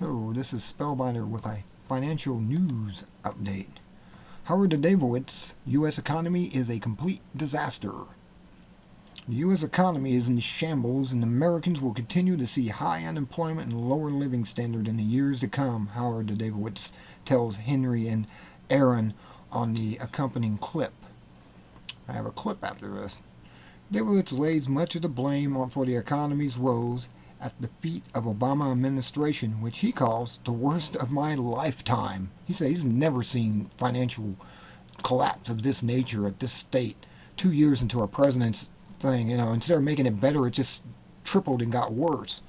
Hello, this is Spellbinder with a financial news update. Howard Davidowitz, U.S. economy is a complete disaster. The U.S. economy is in shambles and Americans will continue to see high unemployment and lower living standard in the years to come, Howard Davidowitz tells Henry and Aaron on the accompanying clip. I have a clip after this. Davidowitz lays much of the blame for the economy's woes at the feet of Obama administration, which he calls the worst of my lifetime. He says he's never seen financial collapse of this nature at this state. 2 years into our president's thing, instead of making it better, it just tripled and got worse.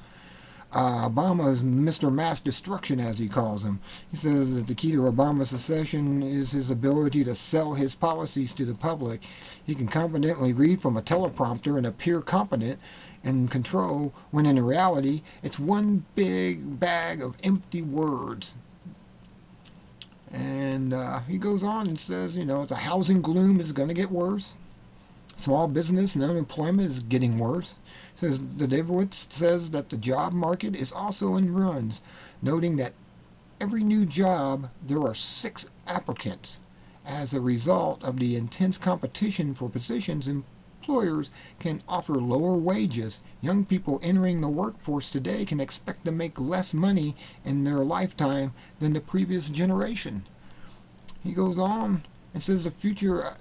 Obama is Mr. Mass Destruction, as he calls him. He says that the key to Obama's succession is his ability to sell his policies to the public. He can confidently read from a teleprompter and appear competent and control, when in reality it's one big bag of empty words. And he goes on and says, the housing gloom is going to get worse. Small business and unemployment is getting worse. Says the Davidowitz says that the job market is also in runs, noting that every new job there are 6 applicants. As a result of the intense competition for positions, employers can offer lower wages. Young people entering the workforce today can expect to make less money in their lifetime than the previous generation. He goes on and says the future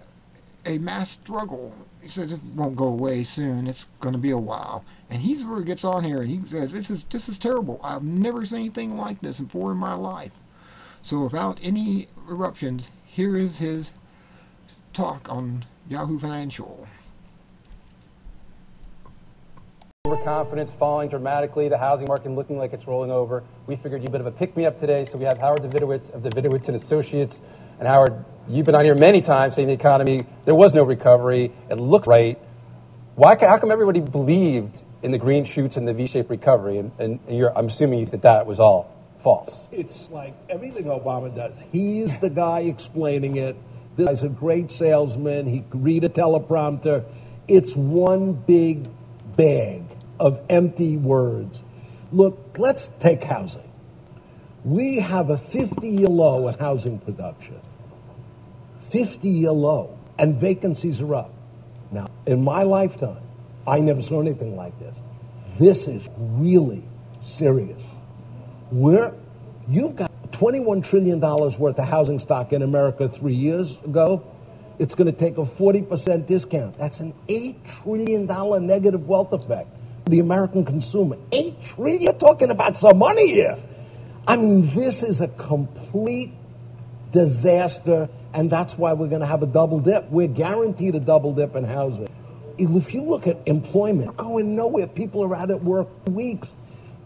a mass struggle. He says it won't go away soon. It's going to be a while. And he's where he gets on here and he says this is terrible. I've never seen anything like this before in my life. So without any eruptions, here is his talk on Yahoo Financial. Overconfidence falling dramatically, the housing market looking like it's rolling over. We figured you'd a bit of a pick-me-up today, so we have Howard Davidowitz of Davidowitz and Associates. And Howard, you've been on here many times saying the economy, there was no recovery, it looks right. How come everybody believed in the green shoots and the V-shaped recovery? And I'm assuming that was all false. It's like everything Obama does. He's the guy explaining it. This guy's a great salesman. He can read a teleprompter. It's one big bag of empty words. Look, let's take housing. We have a 50-year low in housing production. 50-year low, and vacancies are up. Now, in my lifetime, I never saw anything like this. This is really serious. You've got $21 trillion worth of housing stock in America 3 years ago. It's going to take a 40% discount. That's an $8 trillion negative wealth effect for the American consumer. $8 trillion? You're talking about some money here. I mean, this is a complete disaster, and that's why we're going to have a double dip. We're guaranteed a double dip in housing. If you look at employment, we're going nowhere. People are out at work for weeks.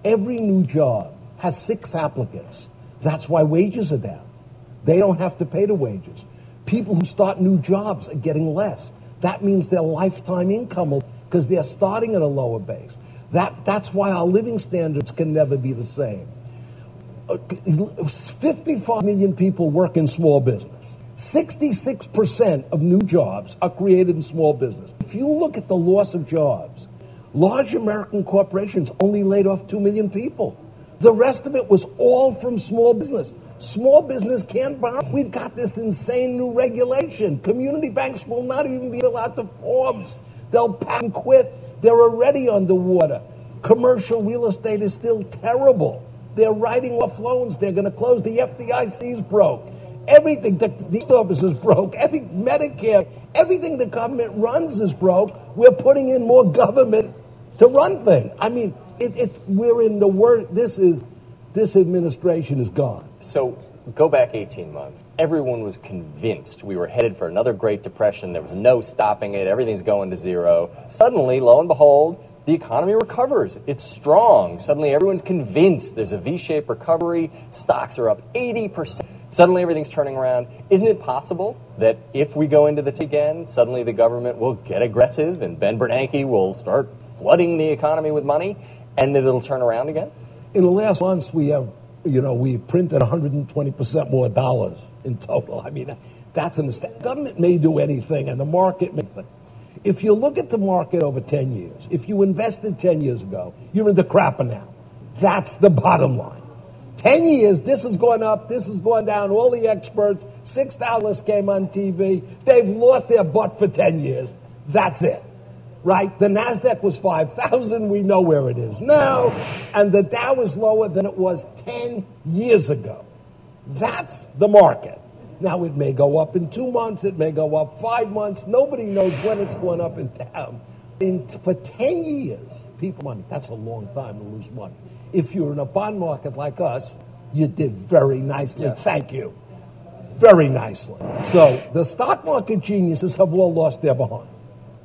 Every new job has 6 applicants. That's why wages are down. They don't have to pay the wages. People who start new jobs are getting less. That means their lifetime income will, because they're starting at a lower base. That's why our living standards can never be the same. 55 million people work in small business. 66% of new jobs are created in small business. If you look at the loss of jobs, large American corporations only laid off 2 million people. The rest of it was all from small business. Small business can't borrow. We've got this insane new regulation. Community banks will not even be allowed to forms. They'll pack and quit. They're already underwater. Commercial real estate is still terrible. They're writing off loans. They're going to close. The FDIC's broke. Everything, the post office is broke. Medicare, everything the government runs is broke. We're putting in more government to run things. I mean, we're in the worst. This administration is gone. So go back 18 months. Everyone was convinced we were headed for another Great Depression. There was no stopping it. Everything's going to zero. Suddenly, lo and behold, the economy recovers. It's strong. Suddenly, everyone's convinced there's a V-shaped recovery. Stocks are up 80%. Suddenly, everything's turning around. Isn't it possible that if we go into the again, suddenly the government will get aggressive and Ben Bernanke will start flooding the economy with money and then it'll turn around again? In the last months, we printed 120% more dollars in total. I mean, that's an mistake. Government may do anything, and the market may. If you look at the market over 10 years, if you invested 10 years ago, you're in the crapper now. That's the bottom line. 10 years, this has gone up, this has gone down, all the experts, $6 came on TV, they've lost their butt for 10 years. That's it. Right? The NASDAQ was 5,000, we know where it is now, and the Dow is lower than it was 10 years ago. That's the market. Now, it may go up in 2 months, it may go up 5 months, nobody knows when it's going up and down. For 10 years, people money, that's a long time to lose money. If you're in a bond market like us, you did very nicely. Yes. Thank you. Very nicely. So the stock market geniuses have all lost their behind.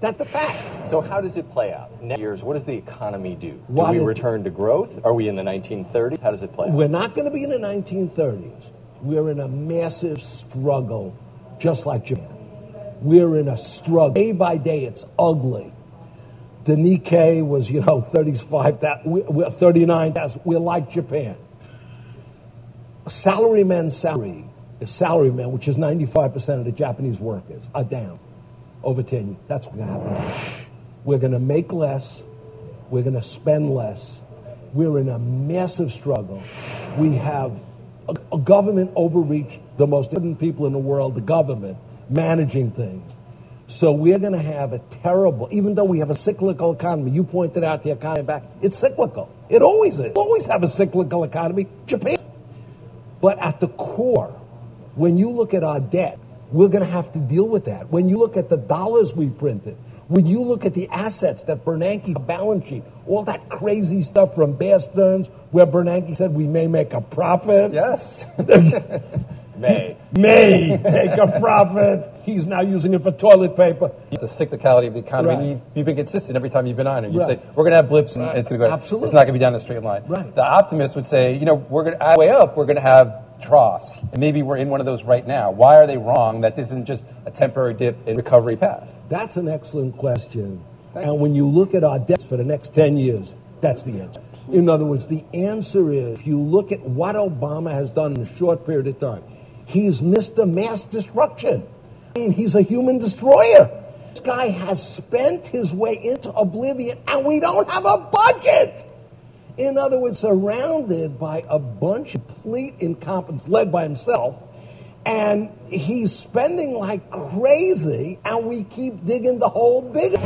That's a fact. So how does it play out? Next years, what does the economy do? Do we return to growth? Are we in the 1930s? How does it play out? We're not going to be in the 1930s. We're in a massive struggle, just like Japan. We're in a struggle. Day by day, it's ugly. The Nikkei was, 35,000, 39,000. We're like Japan. Salarymen, which is 95% of the Japanese workers, are down over 10 years. That's what's going to happen. We're going to make less. We're going to spend less. We're in a massive struggle. We have a government overreach, the most important people in the world, the government, managing things. So we're going to have a terrible, even though we have a cyclical economy, you pointed out the economy back, it's cyclical. It always is. We always have a cyclical economy. Japan. But at the core, when you look at our debt, we're going to have to deal with that. When you look at the dollars we printed, when you look at the assets that Bernanke's balance sheet, all that crazy stuff from Bear Stearns, where Bernanke said we may make a profit. Yes. May make a profit. He's now using it for toilet paper. The cyclicality of the economy. Right. You've been consistent every time you've been on it. You say, we're going to have blips and it's going to go. Absolutely. It's not going to be down the straight line. Right. The optimist would say, we're going to, way up, we're going to have troughs. And maybe we're in one of those right now. Why are they wrong that this isn't just a temporary dip in recovery path? That's an excellent question. And when you look at our debts for the next 10 years, that's the answer. In other words, the answer is, if you look at what Obama has done in a short period of time, he's Mr. Mass Destruction. I mean, he's a human destroyer. This guy has spent his way into oblivion, and we don't have a budget. In other words, surrounded by a bunch of complete incompetence led by himself, and he's spending like crazy, and we keep digging the hole bigger.